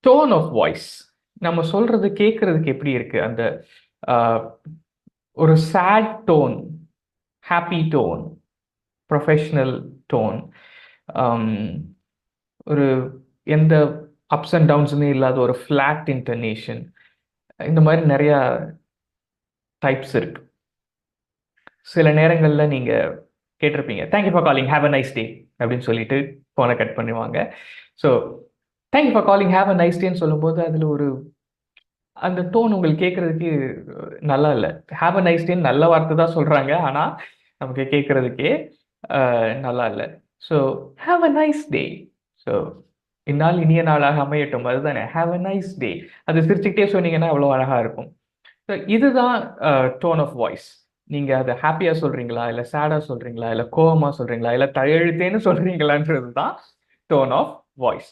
Tone of voice. நம்ம சொல்றது கேட்கறதுக்கு எப்படி இருக்கு? அந்த ஒரு sad tone, happy tone, professional tone, ஒரு எந்த அப்ஸ் அண்ட் டவுன்ஸுமே இல்லாத ஒரு ஃப்ளாட் இன்டர்னேஷன், இந்த மாதிரி நிறையா டைப்ஸ் இருக்கு. சில நேரங்களில் நீங்கள் கேட்டிருப்பீங்க, thank you for calling, have a nice day அப்படின்னு சொல்லிட்டு ஃபோனை கட் பண்ணுவாங்க. So thank you for calling, have a nice டேன்னு சொல்லும்போது அதில் ஒரு அந்த டோன் உங்களுக்கு கேட்கறதுக்கு நல்லா இல்லை. ஹேவ் அ நைஸ் டேன்னு நல்ல வார்த்தை தான் சொல்கிறாங்க, ஆனால் நமக்கு கேட்கறதுக்கே நல்லா இல்லை. So have a nice day. So இந்நாள் இனிய நாளாக அமையட்டும், அதுதானே ஹேவ் அ நைஸ் டே. அது சிரிச்சுக்கிட்டே சொன்னீங்கன்னா அவ்வளோ அழகாக இருக்கும். ஸோ இதுதான் டோன் ஆஃப் வாய்ஸ். நீங்கள் அதை ஹாப்பியாக சொல்கிறீங்களா, இல்லை சேடாக சொல்கிறீங்களா, இல்லை கோவமாக சொல்கிறீங்களா, இல்லை தயழுத்தேன்னு சொல்கிறீங்களான்றது தான் டோன் ஆஃப் வாய்ஸ்.